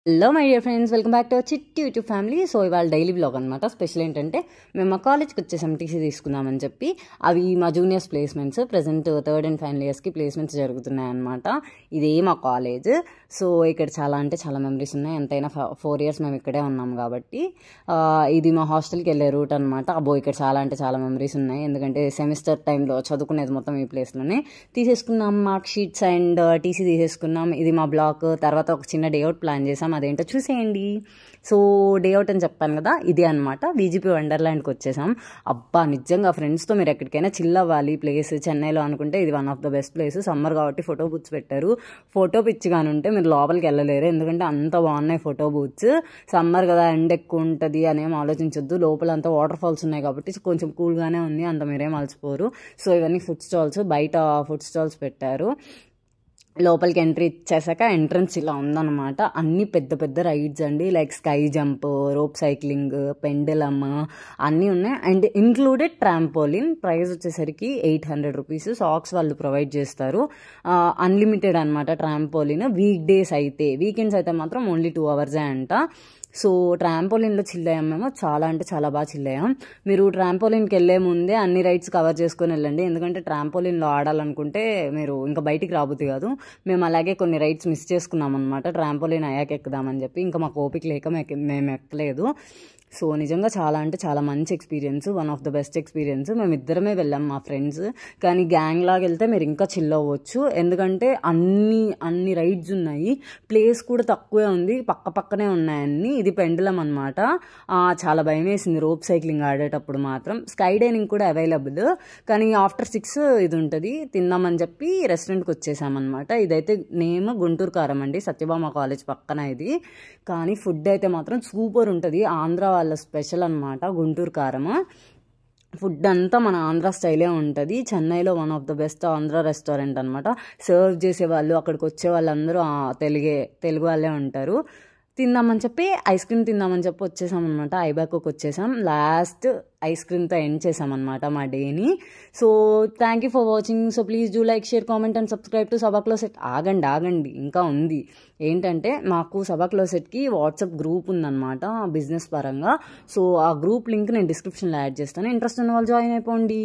Hello my dear friends, welcome back to చిట్టి YouTube family. So ఇవాళ daily blog అనమాట. Special ఏంటంటే మేము మా కాలేజ్కి వచ్చేసాం టీసీ తీసుకుందామని చెప్పి. అవి మా juniors placements, present third and final ఇయర్స్కి ప్లేస్మెంట్స్ జరుగుతున్నాయి అనమాట. ఇదే మా కాలేజ్. సో ఇక్కడ చాలా అంటే చాలా మెమరీస్ ఉన్నాయి. ఎంతైనా 4 years మేము ఇక్కడే ఉన్నాం కాబట్టి. ఇది మా హాస్టల్కి వెళ్ళే రూట్ అనమాట. అబ్బో ఇక్కడ చాలా అంటే చాలా మెమరీస్ ఉన్నాయి. ఎందుకంటే సెమిస్టర్ టైంలో చదువుకునేది మొత్తం ఈ ప్లేస్లోనే. తీసేసుకున్నాం మార్క్ షీట్స్ అండ్ టీసీ తీసేసుకున్నాం. ఇది మా బ్లాక్. తర్వాత ఒక చిన్న డే అవుట్ ప్లాన్ చేసాం, అదేంటో చూసేయండి. సో డే అవుట్ అని చెప్పాను కదా, ఇదే అనమాట. బీజీపీ వండర్లాండ్కి వచ్చేసాం. అబ్బా నిజంగా ఫ్రెండ్స్తో మీరు ఎక్కడికైనా చిల్ అవ్వాలి ప్లేస్ చెన్నైలో అనుకుంటే ఇది one of the best place. Summer కాబట్టి ఫోటో బూత్స్ పెట్టారు. ఫోటో పిచ్చిగాని ఉంటే మీరు లోపలికి వెళ్ళలేరు, ఎందుకంటే అంత బాగున్నాయి ఫోటో బూత్స్. సమ్మర్ కదా, ఎండ ఎక్కువ ఉంటుంది అనేం ఆలోచించొద్దు. లోపల అంతా వాటర్ ఫాల్స్ ఉన్నాయి కాబట్టి కొంచెం కూల్గానే ఉంది, అంత మీరేం అలసిపోరు. సో ఇవన్నీ ఫుడ్ స్టాల్స్, బయట ఫుడ్ స్టాల్స్ పెట్టారు. లోపలికి ఎంట్రీ ఇచ్చేసాక ఎంట్రన్స్ ఇలా ఉందన్నమాట. అన్ని పెద్ద పెద్ద రైడ్స్ అండి, like sky jump, rope cycling, pendulum అన్నీ ఉన్నాయి. And included trampoline. ప్రైస్ వచ్చేసరికి 800 rupees. సాక్స్ వాళ్ళు ప్రొవైడ్ చేస్తారు. అన్లిమిటెడ్ అనమాట ట్రాంపోలిన్. వీక్ డేస్ అయితే, వీకెండ్స్ అయితే మాత్రం ఓన్లీ 2 hours అంట. సో ట్రాంపోలిన్లో చిల్లయ్యాం మేము. చాలా అంటే చాలా బాగా చిల్లయ్యాం. మీరు ట్రాంపోలిన్కి వెళ్ళే ముందే అన్ని రైడ్స్ కవర్ చేసుకొని వెళ్ళండి, ఎందుకంటే ట్రాంపోలిన్లో ఆడాలనుకుంటే మీరు ఇంకా బయటికి రాబోద్ది కాదు. మేము అలాగే కొన్ని రైడ్స్ మిస్ చేసుకున్నాం అనమాట. ట్రాంపోలిన్ అయ్యాక ఎక్కుదామని చెప్పి, ఇంకా మాకు ఓపిక లేక మేము ఎక్కలేదు. సో నిజంగా చాలా అంటే చాలా మంచి experience, one of the best experience. మేము ఇద్దరమే వెళ్ళాం మా ఫ్రెండ్స్. కానీ గ్యాంగ్ లాగా వెళ్తే మీరు ఇంకా చిల్ అవ్వచ్చు, ఎందుకంటే అన్ని రైడ్స్ ఉన్నాయి. ప్లేస్ కూడా తక్కువే ఉంది, పక్కనే ఉన్నాయన్నీ. ఇది పెండలం అనమాట. చాలా భయం వేసింది రోప్ సైక్లింగ్ ఆడేటప్పుడు మాత్రం. స్కై డైనింగ్ కూడా అవైలబుల్, కానీ ఆఫ్టర్ 6 ఇది ఉంటుంది. తిందామని చెప్పి రెస్టారెంట్కి వచ్చేసామన్నమాట. ఇదైతే నేమ్ గుంటూరు కారం అండి, సత్యభామ కాలేజ్ పక్కన ఇది. కానీ ఫుడ్ అయితే మాత్రం సూపర్ ఉంటుంది. ఆంధ్ర వాళ్ళ స్పెషల్ అనమాట గుంటూరు కారం. ఫుడ్ అంతా మన ఆంధ్ర స్టైలే ఉంటుంది. చెన్నైలో one of the best Andhra restaurant అనమాట. సర్వ్ చేసేవాళ్ళు, అక్కడికి వచ్చే వాళ్ళందరూ తెలుగు వాళ్ళే ఉంటారు. తిందామని చెప్పి ఐస్ క్రీమ్ తిందామని చెప్పి వచ్చేసామన్నమాట. ఐబ్యాకోకి వచ్చేసాం. లాస్ట్ ఐస్ క్రీమ్తో ఎండ్ చేసామన్నమాట మా డేని. So thank you for watching. So please do like, share, comment and subscribe to సభా క్లోసెట్. ఆగండి ఇంకా ఉంది. ఏంటంటే మాకు సభా క్లోసెట్కి వాట్సాప్ గ్రూప్ ఉందన్నమాట బిజినెస్ పరంగా. సో ఆ గ్రూప్ లింక్ నేను డిస్క్రిప్షన్లో యాడ్ చేస్తాను. ఇంట్రెస్ట్ ఉన్న వాళ్ళు జాయిన్ అయిపోండి.